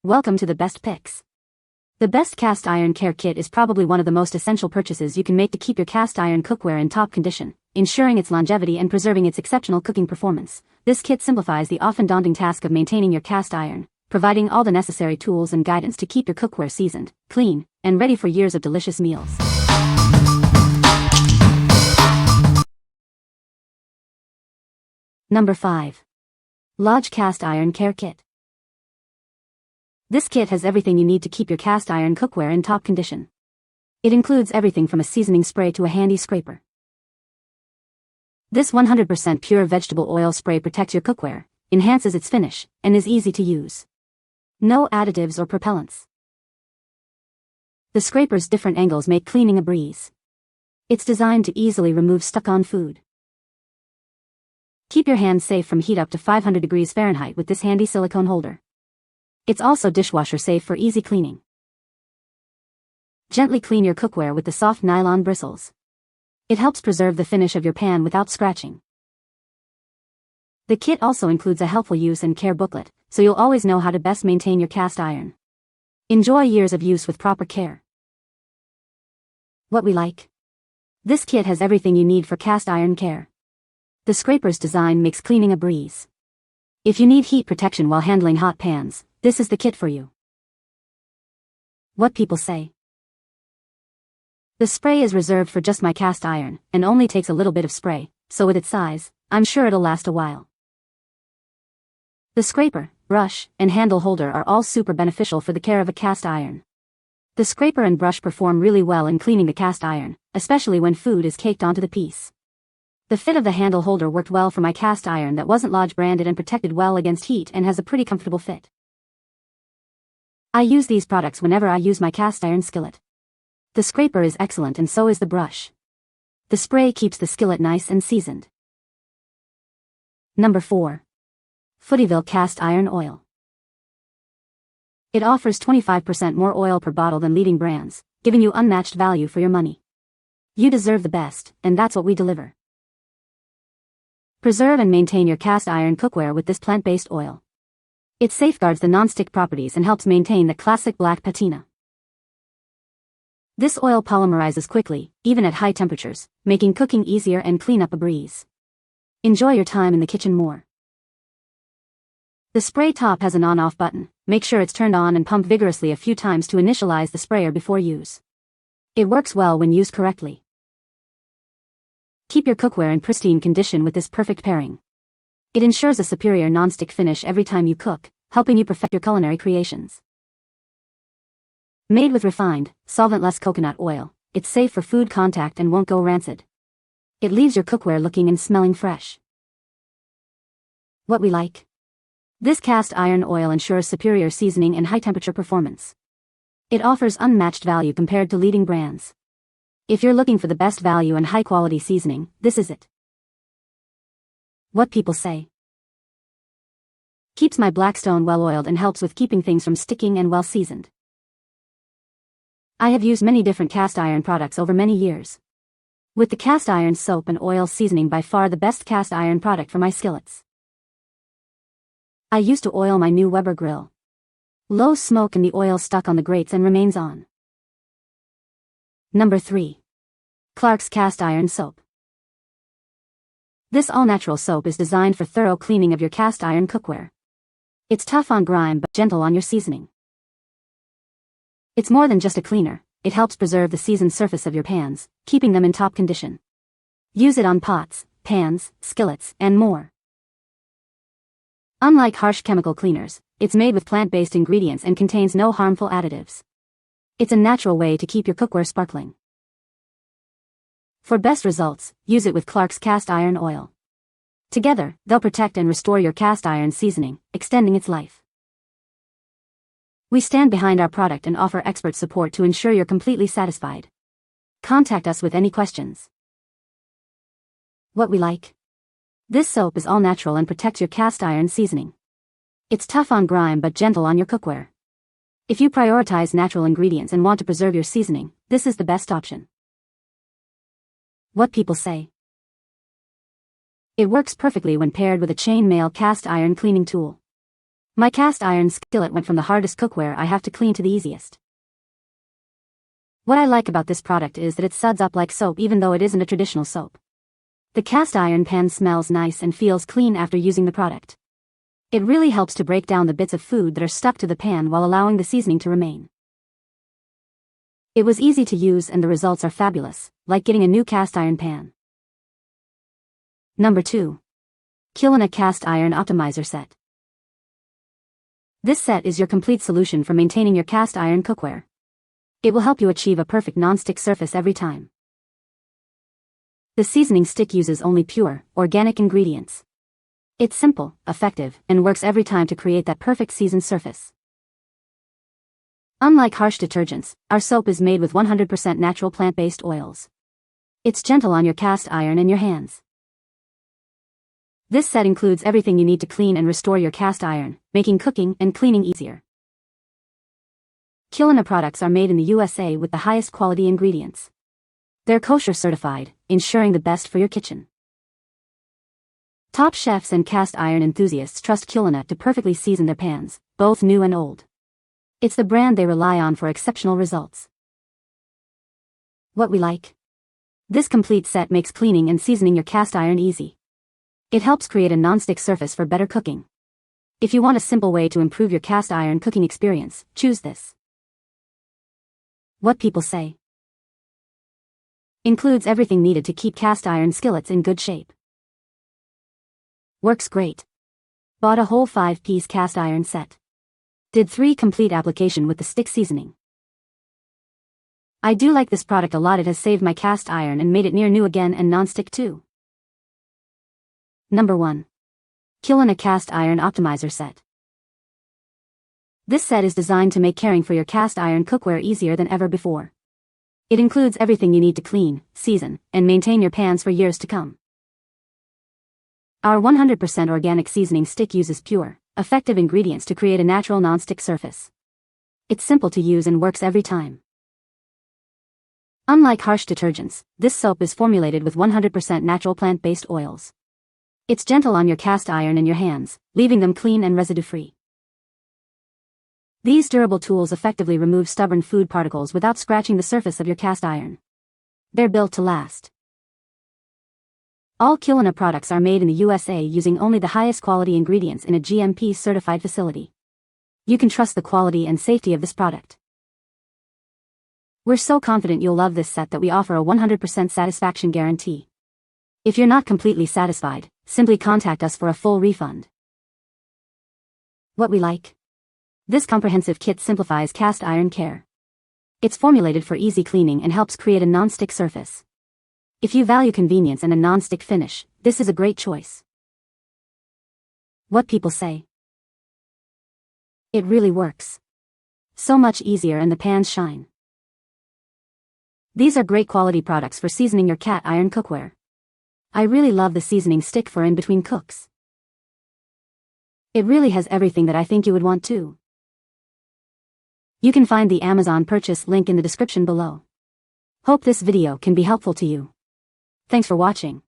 Welcome to the best picks. The best cast iron care kit is probably one of the most essential purchases you can make to keep your cast iron cookware in top condition, ensuring its longevity and preserving its exceptional cooking performance. This kit simplifies the often daunting task of maintaining your cast iron, providing all the necessary tools and guidance to keep your cookware seasoned, clean, and ready for years of delicious meals. Number 5. Lodge Cast Iron Care Kit. This kit has everything you need to keep your cast iron cookware in top condition. It includes everything from a seasoning spray to a handy scraper. This 100% pure vegetable oil spray protects your cookware, enhances its finish, and is easy to use. No additives or propellants. The scraper's different angles make cleaning a breeze. It's designed to easily remove stuck-on food. Keep your hands safe from heat up to 500 degrees Fahrenheit with this handy silicone holder. It's also dishwasher safe for easy cleaning. Gently clean your cookware with the soft nylon bristles. It helps preserve the finish of your pan without scratching. The kit also includes a helpful use and care booklet, so you'll always know how to best maintain your cast iron. Enjoy years of use with proper care. What we like. This kit has everything you need for cast iron care. The scraper's design makes cleaning a breeze. If you need heat protection while handling hot pans, this is the kit for you. What people say. The spray is reserved for just my cast iron, and only takes a little bit of spray, so with its size, I'm sure it'll last a while. The scraper, brush, and handle holder are all super beneficial for the care of a cast iron. The scraper and brush perform really well in cleaning the cast iron, especially when food is caked onto the piece. The fit of the handle holder worked well for my cast iron that wasn't Lodge branded and protected well against heat and has a pretty comfortable fit. I use these products whenever I use my cast iron skillet. The scraper is excellent and so is the brush. The spray keeps the skillet nice and seasoned. Number 4. Foodieville Cast Iron Oil. It offers 25% more oil per bottle than leading brands, giving you unmatched value for your money. You deserve the best, and that's what we deliver. Preserve and maintain your cast iron cookware with this plant-based oil. It safeguards the non-stick properties and helps maintain the classic black patina. This oil polymerizes quickly, even at high temperatures, making cooking easier and clean up a breeze. Enjoy your time in the kitchen more. The spray top has an on-off button. Make sure it's turned on and pump vigorously a few times to initialize the sprayer before use. It works well when used correctly. Keep your cookware in pristine condition with this perfect pairing. It ensures a superior non-stick finish every time you cook, helping you perfect your culinary creations. Made with refined, solvent-less coconut oil, it's safe for food contact and won't go rancid. It leaves your cookware looking and smelling fresh. What we like. This cast iron oil ensures superior seasoning and high-temperature performance. It offers unmatched value compared to leading brands. If you're looking for the best value and high-quality seasoning, this is it. What people say. Keeps my Blackstone well-oiled and helps with keeping things from sticking and well-seasoned. I have used many different cast iron products over many years. With the cast iron soap and oil seasoning by far the best cast iron product for my skillets. I used to oil my new Weber grill. Low smoke and the oil stuck on the grates and remains on. Number 3. Clark's Cast Iron Soap. This all-natural soap is designed for thorough cleaning of your cast iron cookware. It's tough on grime but gentle on your seasoning. It's more than just a cleaner, it helps preserve the seasoned surface of your pans, keeping them in top condition. Use it on pots, pans, skillets, and more. Unlike harsh chemical cleaners, it's made with plant-based ingredients and contains no harmful additives. It's a natural way to keep your cookware sparkling. For best results, use it with Clark's Cast Iron Oil. Together, they'll protect and restore your cast iron seasoning, extending its life. We stand behind our product and offer expert support to ensure you're completely satisfied. Contact us with any questions. What we like. This soap is all natural and protects your cast iron seasoning. It's tough on grime but gentle on your cookware. If you prioritize natural ingredients and want to preserve your seasoning, this is the best option. What people say. It works perfectly when paired with a chain mail cast iron cleaning tool. My cast iron skillet went from the hardest cookware I have to clean to the easiest. What I like about this product is that it suds up like soap even though it isn't a traditional soap. The cast iron pan smells nice and feels clean after using the product. It really helps to break down the bits of food that are stuck to the pan while allowing the seasoning to remain. It was easy to use and the results are fabulous, like getting a new cast iron pan. Number 2. Culina Cast Iron Optimizer Set. This set is your complete solution for maintaining your cast iron cookware. It will help you achieve a perfect non-stick surface every time. The seasoning stick uses only pure, organic ingredients. It's simple, effective, and works every time to create that perfect seasoned surface. Unlike harsh detergents, our soap is made with 100% natural plant-based oils. It's gentle on your cast iron and your hands. This set includes everything you need to clean and restore your cast iron, making cooking and cleaning easier. Culina products are made in the USA with the highest quality ingredients. They're kosher certified, ensuring the best for your kitchen. Top chefs and cast iron enthusiasts trust Culina to perfectly season their pans, both new and old. It's the brand they rely on for exceptional results. What we like? This complete set makes cleaning and seasoning your cast iron easy. It helps create a non-stick surface for better cooking. If you want a simple way to improve your cast iron cooking experience, choose this. What people say. Includes everything needed to keep cast iron skillets in good shape. Works great. Bought a whole 5-piece cast iron set. Did 3 complete application with the stick seasoning. I do like this product a lot. It has saved my cast iron and made it near new again and non-stick too. Number 1. Culina Cast Iron Optimizer Set. This set is designed to make caring for your cast iron cookware easier than ever before. It includes everything you need to clean, season, and maintain your pans for years to come. Our 100% organic seasoning stick uses pure, effective ingredients to create a natural non-stick surface. It's simple to use and works every time. Unlike harsh detergents, this soap is formulated with 100% natural plant-based oils. It's gentle on your cast iron and your hands, leaving them clean and residue-free. These durable tools effectively remove stubborn food particles without scratching the surface of your cast iron. They're built to last. All Culina products are made in the USA using only the highest quality ingredients in a GMP-certified facility. You can trust the quality and safety of this product. We're so confident you'll love this set that we offer a 100% satisfaction guarantee. If you're not completely satisfied, simply contact us for a full refund. What we like? This comprehensive kit simplifies cast iron care. It's formulated for easy cleaning and helps create a non-stick surface. If you value convenience and a non-stick finish, this is a great choice. What people say. It really works. So much easier and the pans shine. These are great quality products for seasoning your cat iron cookware. I really love the seasoning stick for in between cooks. It really has everything that I think you would want too. You can find the Amazon purchase link in the description below. Hope this video can be helpful to you. Thanks for watching.